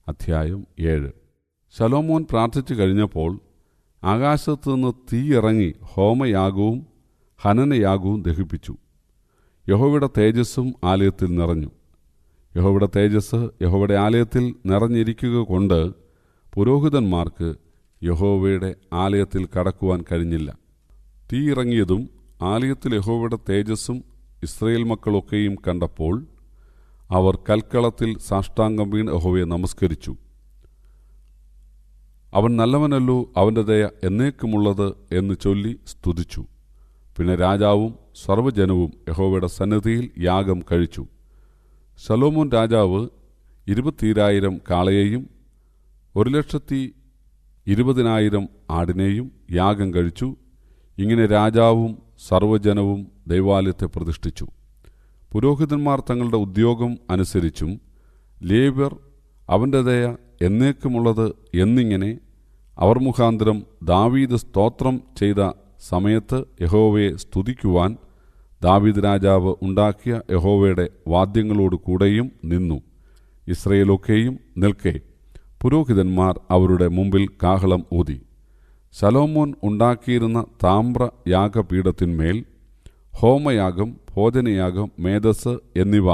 അധ്യായം 7. ശലോമോൻ പ്രാർത്ഥിച്ചു കഴിഞ്ഞപ്പോൾ ആകാശത്തുനിന്ന് തീ ഇറങ്ങി ഹോമയാഗവും ഹനനയാഗവും ദഹിപ്പിച്ചു. യഹോവയുടെ തേജസ്സും ആലയത്തിൽ നിറഞ്ഞു. യഹോവയുടെ തേജസ് യഹോവയുടെ ആലയത്തിൽ നിറഞ്ഞിരിക്കുക കൊണ്ട് പുരോഹിതന്മാർക്ക് യഹോവയുടെ ആലയത്തിൽ കടക്കുവാൻ കഴിഞ്ഞില്ല. തീ ഇറങ്ങിയതും ആലയത്തിൽ യഹോവയുടെ തേജസ്സും ഇസ്രായേൽ മക്കളൊക്കെയും കണ്ടപ്പോൾ അവർ കൽക്കളത്തിൽ സാഷ്ടാംഗം വീണ് യഹോവയെ നമസ്കരിച്ചു. അവൻ നല്ലവനല്ലോ, അവൻ്റെ ദയ എന്നേക്കുമുള്ളത് എന്ന് ചൊല്ലി സ്തുതിച്ചു. പിന്നെ രാജാവും സർവ്വജനവും യഹോവയുടെ സന്നിധിയിൽ യാഗം കഴിച്ചു. ശലോമോൻ രാജാവ് 20,000 കാളയെയും 1,20,000 ആടിനെയും യാഗം കഴിച്ചു. ഇങ്ങനെ രാജാവും സർവ്വജനവും ദൈവാലയത്തെ പ്രതിഷ്ഠിച്ചു. പുരോഹിതന്മാർ തങ്ങളുടെ ഉദ്യോഗം അനുസരിച്ചും ലേവ്യർ അവൻ്റെ ദയ എന്നേക്കുമുള്ളത് എന്നിങ്ങനെ അവർ മുഖാന്തരം ദാവീദ് സ്തോത്രം ചെയ്ത സമയത്ത് യഹോവയെ സ്തുതിക്കുവാൻ ദാവീദ് രാജാവ് ഉണ്ടാക്കിയ യഹോവയുടെ വാദ്യങ്ങളോട് കൂടെയും നിന്നു. ഇസ്രായേലൊക്കെയും നിൽക്കെ പുരോഹിതന്മാർ അവരുടെ മുമ്പിൽ കാഹളം ഊതി. ശലോമോൻ ഉണ്ടാക്കിയിരുന്ന താമ്ര യാഗപീഠത്തിന്മേൽ ഹോമയാഗം, ഭോജനയാഗം, മേധസ് എന്നിവ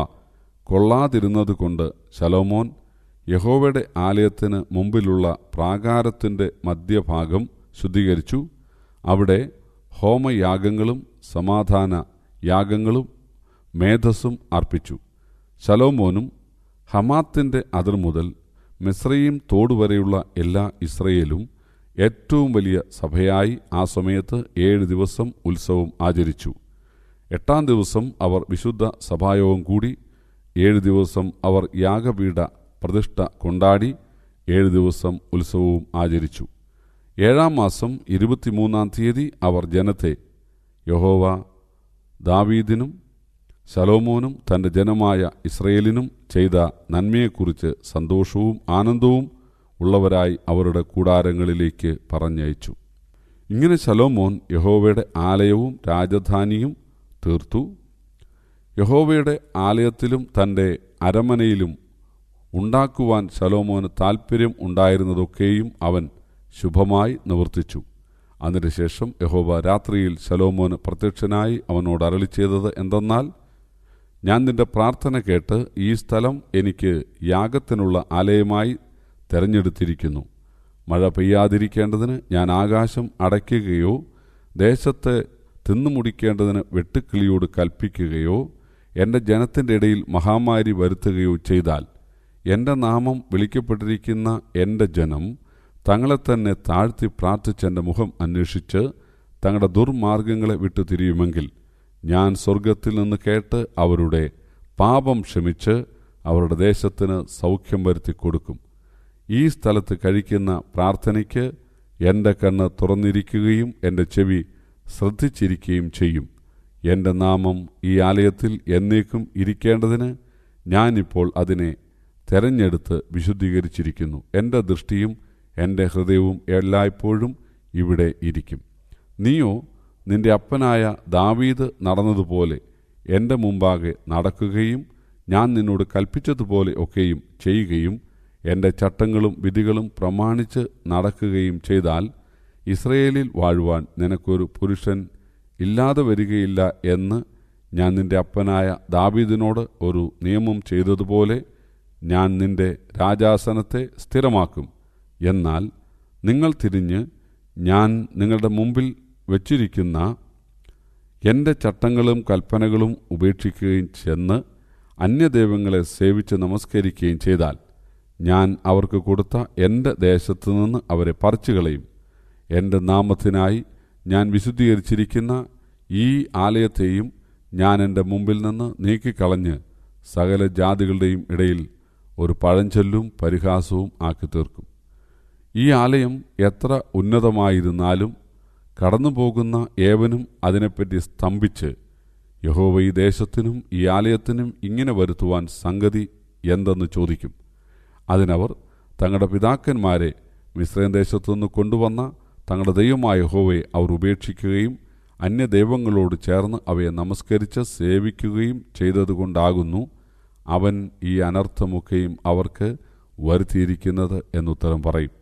കൊള്ളാതിരുന്നതുകൊണ്ട് ശലോമോൻ യഹോവയുടെ ആലയത്തിന് മുമ്പിലുള്ള പ്രാകാരത്തിൻ്റെ മധ്യഭാഗം ശുദ്ധീകരിച്ചു. അവിടെ ഹോമയാഗങ്ങളും സമാധാന യാഗങ്ങളും മേധസ്സും അർപ്പിച്ചു. ശലോമോനും ഹമാത്തിൻ്റെ അതിർമുതൽ മിസ്രയീം തോടുവരെയുള്ള എല്ലാ ഇസ്രയേലും ഏറ്റവും വലിയ സഭയായി ആ സമയത്ത് 7 ദിവസം ഉത്സവം ആചരിച്ചു. 8-ാം ദിവസം അവർ വിശുദ്ധ സഭായോഗം കൂടി. 7 ദിവസം അവർ യാഗപീഠ പ്രതിഷ്ഠ കൊണ്ടാടി. 7 ദിവസം ഉത്സവവും ആചരിച്ചു. 7-ാം മാസം 23-ാം തീയതി അവർ ജനത്തെ യഹോവ ദാവീദിനും ശലോമോനും തൻ്റെ ജനമായ ഇസ്രയേലിനും ചെയ്ത നന്മയെക്കുറിച്ച് സന്തോഷവും ആനന്ദവും ഉള്ളവരായി അവരുടെ കൂടാരങ്ങളിലേക്ക് പറഞ്ഞയച്ചു. ഇങ്ങനെ ശലോമോൻ യഹോവയുടെ ആലയവും രാജധാനിയും തീർത്തു. യഹോവയുടെ ആലയത്തിലും തൻ്റെ അരമനയിലും ഉണ്ടാക്കുവാൻ ശലോമോന് താൽപ്പര്യം ഉണ്ടായിരുന്നതൊക്കെയും അവൻ ശുഭമായി നിവർത്തിച്ചു. അതിനുശേഷം യഹോവ രാത്രിയിൽ ശലോമോന് പ്രത്യക്ഷനായി അവനോട് അരുളിച്ചെയ്തത് എന്തെന്നാൽ, ഞാൻ നിന്റെ പ്രാർത്ഥന കേട്ട് ഈ സ്ഥലം എനിക്ക് യാഗത്തിനുള്ള ആലയമായി തെരഞ്ഞെടുത്തിരിക്കുന്നു. മഴ പെയ്യാതിരിക്കേണ്ടതിന് ഞാൻ ആകാശം അടയ്ക്കുകയോ ദേശത്തെ തിന്നുമുടിക്കേണ്ടതിന് വെട്ടുക്കിളിയോട് കൽപ്പിക്കുകയോ എൻ്റെ ജനത്തിൻ്റെ ഇടയിൽ മഹാമാരി വരുത്തുകയോ ചെയ്താൽ എൻ്റെ നാമം വിളിക്കപ്പെട്ടിരിക്കുന്ന എൻ്റെ ജനം തങ്ങളെ തന്നെ താഴ്ത്തി പ്രാർത്ഥിച്ചെൻ്റെ മുഖം അന്വേഷിച്ച് തങ്ങളുടെ ദുർമാർഗങ്ങളെ വിട്ടു തിരിയുമെങ്കിൽ ഞാൻ സ്വർഗത്തിൽ നിന്ന് കേട്ട് അവരുടെ പാപം ക്ഷമിച്ച് അവരുടെ ദേശത്തിന് സൗഖ്യം വരുത്തി കൊടുക്കും. ഈ സ്ഥലത്ത് കഴിക്കുന്ന പ്രാർത്ഥനയ്ക്ക് എൻ്റെ കണ്ണ് തുറന്നിരിക്കുകയും എൻ്റെ ചെവി ശ്രദ്ധിച്ചിരിക്കുകയും ചെയ്യും. എൻ്റെ നാമം ഈ ആലയത്തിൽ എന്നേക്കും ഇരിക്കേണ്ടതിന് ഞാനിപ്പോൾ അതിനെ തെരഞ്ഞെടുത്ത് വിശുദ്ധീകരിച്ചിരിക്കുന്നു. എൻ്റെ ദൃഷ്ടിയും എൻ്റെ ഹൃദയവും എല്ലായ്പ്പോഴും ഇവിടെ ഇരിക്കും. നീയോ നിന്റെ അപ്പനായ ദാവീദ് നടന്നതുപോലെ എൻ്റെ മുമ്പാകെ നടക്കുകയും ഞാൻ നിന്നോട് കൽപ്പിച്ചതുപോലെ ഒക്കെയും ചെയ്യുകയും എൻ്റെ ചട്ടങ്ങളും വിധികളും പ്രമാണിച്ച് നടക്കുകയും ചെയ്താൽ ഇസ്രയേലിൽ വാഴുവാൻ നിനക്കൊരു പുരുഷൻ ഇല്ലാതെ വരികയില്ല എന്ന് ഞാൻ നിന്റെ അപ്പനായ ദാവീദിനോട് ഒരു നിയമം ചെയ്തതുപോലെ ഞാൻ നിന്റെ രാജാസനത്തെ സ്ഥിരമാക്കും. എന്നാൽ നിങ്ങൾ തിരിഞ്ഞ് ഞാൻ നിങ്ങളുടെ മുമ്പിൽ വച്ചിരിക്കുന്ന എൻ്റെ ചട്ടങ്ങളും കൽപ്പനകളും ഉപേക്ഷിക്കുകയും ചെന്ന് അന്യദൈവങ്ങളെ സേവിച്ച് നമസ്കരിക്കുകയും ചെയ്താൽ ഞാൻ അവർക്ക് കൊടുത്ത എൻ്റെ ദേശത്തു നിന്ന് അവരെ പറിച്ചുകളയും. എൻ്റെ നാമത്തിനായി ഞാൻ വിശുദ്ധീകരിച്ചിരിക്കുന്ന ഈ ആലയത്തെയും ഞാൻ എൻ്റെ മുമ്പിൽ നിന്ന് നീക്കിക്കളഞ്ഞ് സകല ജാതികളുടെയും ഇടയിൽ ഒരു പഴഞ്ചൊല്ലും പരിഹാസവും ആക്കി തീർക്കും. ഈ ആലയം എത്ര ഉന്നതമായിരുന്നാലും കടന്നുപോകുന്ന ഏവനും അതിനെപ്പറ്റി സ്തംഭിച്ച് യഹോവ ഈ ദേശത്തിനും ഈ ആലയത്തിനും ഇങ്ങനെ വരുത്തുവാൻ സംഗതി എന്തെന്ന് ചോദിക്കും. അതിനവർ തങ്ങളുടെ പിതാക്കന്മാരെ മിസ്രയീം ദേശത്തുനിന്ന് കൊണ്ടുവന്ന തങ്ങളുടെ ദൈവമായ യഹോവയെ അവർ ഉപേക്ഷിക്കുകയും അന്യദൈവങ്ങളോട് ചേർന്ന് അവയെ നമസ്കരിച്ച് സേവിക്കുകയും ചെയ്തതുകൊണ്ടാകുന്നു അവൻ ഈ അനർത്ഥമൊക്കെയും അവർക്ക് വരുത്തിയിരിക്കുന്നത് എന്നുത്തരം പറയും.